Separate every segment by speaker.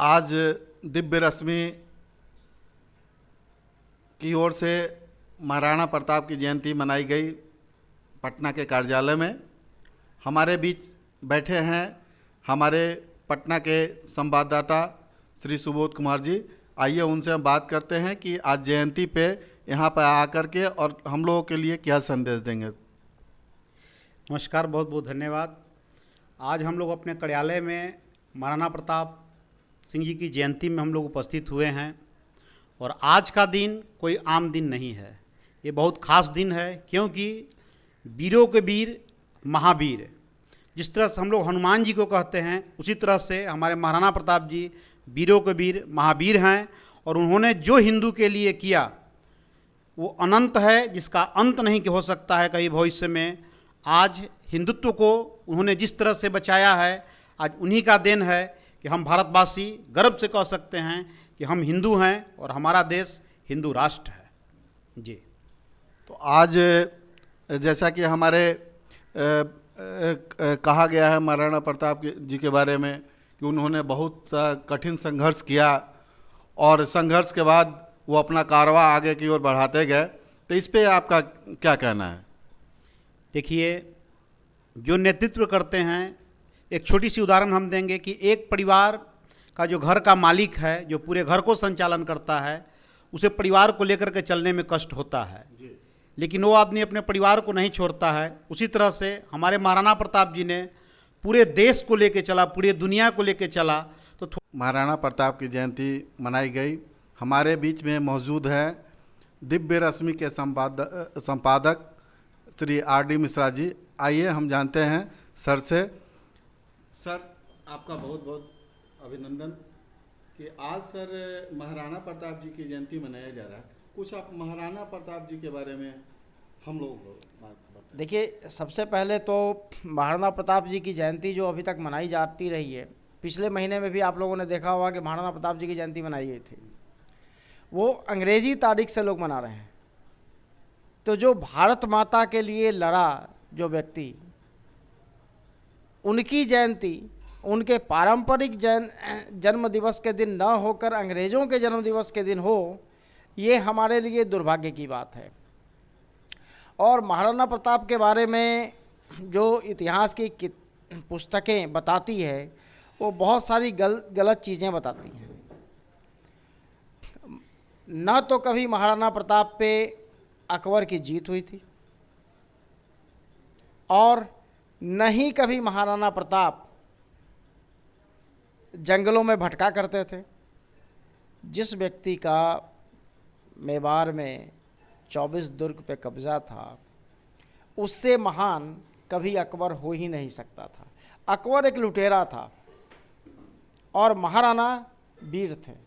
Speaker 1: आज दिव्य रश्मि की ओर से महाराणा प्रताप की जयंती मनाई गई पटना के कार्यालय में। हमारे बीच बैठे हैं हमारे पटना के संवाददाता श्री सुबोध कुमार जी। आइए उनसे हम बात करते हैं कि आज जयंती पे यहाँ पर आकर के और हम लोगों के लिए क्या संदेश देंगे।
Speaker 2: नमस्कार, बहुत बहुत धन्यवाद। आज हम लोग अपने कार्यालय में महाराणा प्रताप सिंह जी की जयंती में हम लोग उपस्थित हुए हैं और आज का दिन कोई आम दिन नहीं है, ये बहुत खास दिन है, क्योंकि वीरों के वीर महावीर, जिस तरह से हम लोग हनुमान जी को कहते हैं उसी तरह से हमारे महाराणा प्रताप जी वीरों के वीर महावीर हैं। और उन्होंने जो हिंदू के लिए किया वो अनंत है, जिसका अंत नहीं हो सकता है कहीं भविष्य में। आज हिंदुत्व को उन्होंने जिस तरह से बचाया है, आज उन्हीं का देन है कि हम भारतवासी गर्व से कह सकते हैं कि हम हिंदू हैं और हमारा देश हिंदू राष्ट्र है जी।
Speaker 1: तो आज जैसा कि हमारे कहा गया है महाराणा प्रताप जी के बारे में कि उन्होंने बहुत कठिन संघर्ष किया और संघर्ष के बाद वो अपना कारवां आगे की ओर बढ़ाते गए, तो इस पे आपका क्या कहना है?
Speaker 2: देखिए, जो नेतृत्व करते हैं, एक छोटी सी उदाहरण हम देंगे कि एक परिवार का जो घर का मालिक है, जो पूरे घर को संचालन करता है, उसे परिवार को लेकर के चलने में कष्ट होता है, लेकिन वो आदमी अपने परिवार को नहीं छोड़ता है। उसी तरह से हमारे महाराणा प्रताप जी ने पूरे देश को लेकर चला, पूरी दुनिया को लेकर चला। तो
Speaker 1: महाराणा प्रताप की जयंती मनाई गई। हमारे बीच में मौजूद है दिव्य रश्मि के संपादक श्री R.D. मिश्रा जी। आइए हम जानते हैं सर से। सर, आपका बहुत बहुत अभिनंदन कि आज सर महाराणा प्रताप जी की जयंती मनाया जा रहा है। कुछ आप महाराणा प्रताप जी के बारे में हम लोगों को बताएं।
Speaker 3: देखिए, सबसे पहले तो महाराणा प्रताप जी की जयंती जो अभी तक मनाई जाती रही है, पिछले महीने में भी आप लोगों ने देखा होगा कि महाराणा प्रताप जी की जयंती मनाई गई थी, वो अंग्रेजी तारीख से लोग मना रहे हैं। तो जो भारत माता के लिए लड़ा जो व्यक्ति, उनकी जयंती उनके पारंपरिक जन्म दिवस के दिन न होकर अंग्रेजों के जन्म दिवस के दिन हो, ये हमारे लिए दुर्भाग्य की बात है। और महाराणा प्रताप के बारे में जो इतिहास की पुस्तकें बताती है, वो बहुत सारी गलत चीज़ें बताती हैं। न तो कभी महाराणा प्रताप पे अकबर की जीत हुई थी और न ही कभी महाराणा प्रताप जंगलों में भटका करते थे। जिस व्यक्ति का मेवाड़ में 24 दुर्ग पे कब्जा था, उससे महान कभी अकबर हो ही नहीं सकता था। अकबर एक लुटेरा था और महाराणा वीर थे।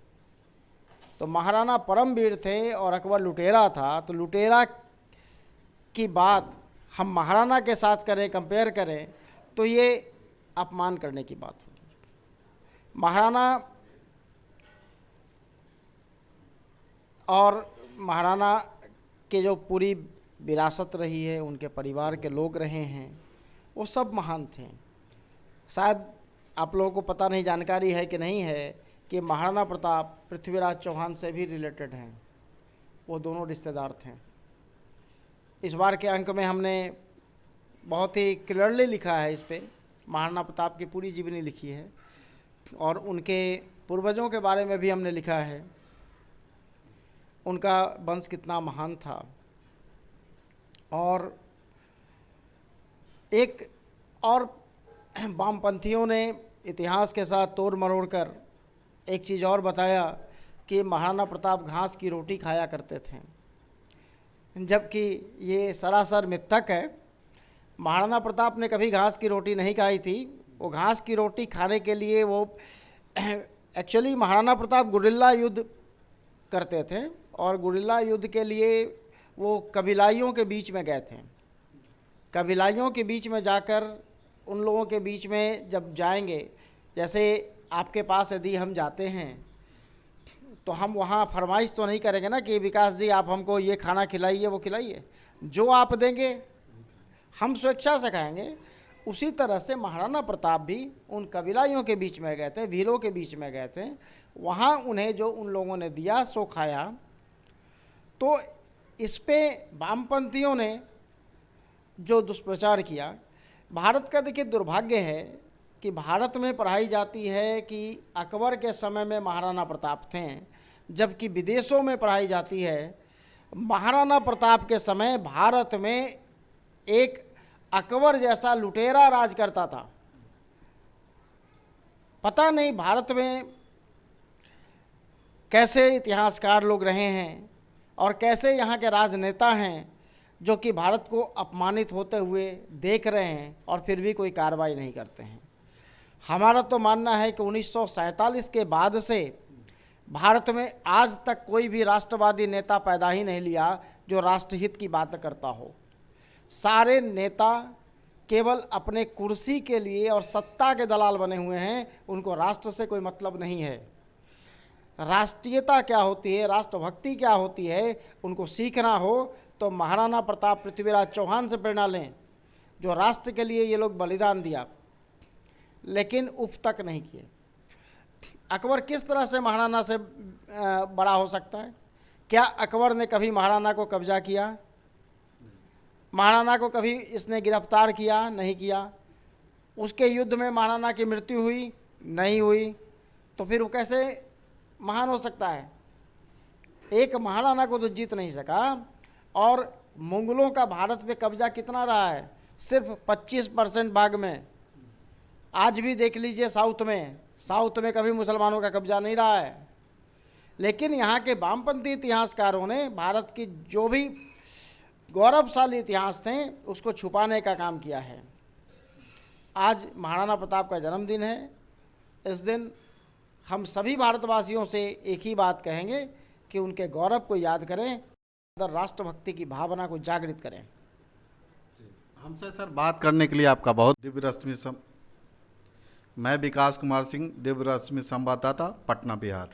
Speaker 3: तो महाराणा परम वीर थे और अकबर लुटेरा था। तो लुटेरा की बात हम महाराणा के साथ करें, कंपेयर करें, तो ये अपमान करने की बात होगी। महाराणा और महाराणा के जो पूरी विरासत रही है, उनके परिवार के लोग रहे हैं, वो सब महान थे। शायद आप लोगों को पता नहीं, जानकारी है कि नहीं है कि महाराणा प्रताप पृथ्वीराज चौहान से भी रिलेटेड हैं। वो दोनों रिश्तेदार थे। इस बार के अंक में हमने बहुत ही क्लियरली लिखा है, इस पे महाराणा प्रताप की पूरी जीवनी लिखी है और उनके पूर्वजों के बारे में भी हमने लिखा है, उनका वंश कितना महान था। और एक और वामपंथियों ने इतिहास के साथ तोड़ मरोड़ कर एक चीज़ और बताया कि महाराणा प्रताप घास की रोटी खाया करते थे, जबकि ये सरासर मिथक है। महाराणा प्रताप ने कभी घास की रोटी नहीं खाई थी। वो घास की रोटी खाने के लिए वो एक्चुअली महाराणा प्रताप गुरिल्ला युद्ध करते थे और गुरिल्ला युद्ध के लिए वो कबीलाइयों के बीच में गए थे। कबीलाइयों के बीच में जाकर उन लोगों के बीच में जब जाएंगे, जैसे आपके पास यदि हम जाते हैं तो हम वहाँ फरमाइश तो नहीं करेंगे ना कि विकास जी आप हमको ये खाना खिलाइए, वो खिलाइए। जो आप देंगे हम स्वेच्छा से खाएंगे। उसी तरह से महाराणा प्रताप भी उन कबीलाइयों के बीच में गए थे, वीरों के बीच में गए थे, वहाँ उन्हें जो उन लोगों ने दिया सो खाया। तो इस पे वामपंथियों ने जो दुष्प्रचार किया, भारत का देखिए दुर्भाग्य है कि भारत में पढ़ाई जाती है कि अकबर के समय में महाराणा प्रताप थे, जबकि विदेशों में पढ़ाई जाती है महाराणा प्रताप के समय भारत में एक अकबर जैसा लुटेरा राज करता था। पता नहीं भारत में कैसे इतिहासकार लोग रहे हैं और कैसे यहाँ के राजनेता हैं जो कि भारत को अपमानित होते हुए देख रहे हैं और फिर भी कोई कार्रवाई नहीं करते हैं। हमारा तो मानना है कि 1947 के बाद से भारत में आज तक कोई भी राष्ट्रवादी नेता पैदा ही नहीं लिया जो राष्ट्रहित की बात करता हो। सारे नेता केवल अपने कुर्सी के लिए और सत्ता के दलाल बने हुए हैं, उनको राष्ट्र से कोई मतलब नहीं है। राष्ट्रीयता क्या होती है, राष्ट्रभक्ति क्या होती है, उनको सीखना हो तो महाराणा प्रताप पृथ्वीराज चौहान से प्रेरणा लें, जो राष्ट्र के लिए ये लोग बलिदान दिया, लेकिन उफ तक नहीं किए। अकबर किस तरह से महाराणा से बड़ा हो सकता है? क्या अकबर ने कभी महाराणा को कब्जा किया? महाराणा को कभी इसने गिरफ्तार किया? नहीं किया। उसके युद्ध में महाराणा की मृत्यु हुई? नहीं हुई। तो फिर वो कैसे महान हो सकता है? एक महाराणा को तो जीत नहीं सका। और मुगलों का भारत पे कब्जा कितना रहा है? सिर्फ 25% भाग में। आज भी देख लीजिए साउथ में कभी मुसलमानों का कब्जा नहीं रहा है। लेकिन यहाँ के वामपंथी इतिहासकारों ने भारत की जो भी गौरवशाली इतिहास थे उसको छुपाने का काम किया है। आज महाराणा प्रताप का जन्मदिन है। इस दिन हम सभी भारतवासियों से एक ही बात कहेंगे कि उनके गौरव को याद करें, राष्ट्रभक्ति की भावना को जागृत करें।
Speaker 1: हमसे सर बात करने के लिए आपका बहुत। दिव्य रश्मि मैं विकास कुमार सिंह, दिव्य रश्मि संवाददाता, पटना, बिहार।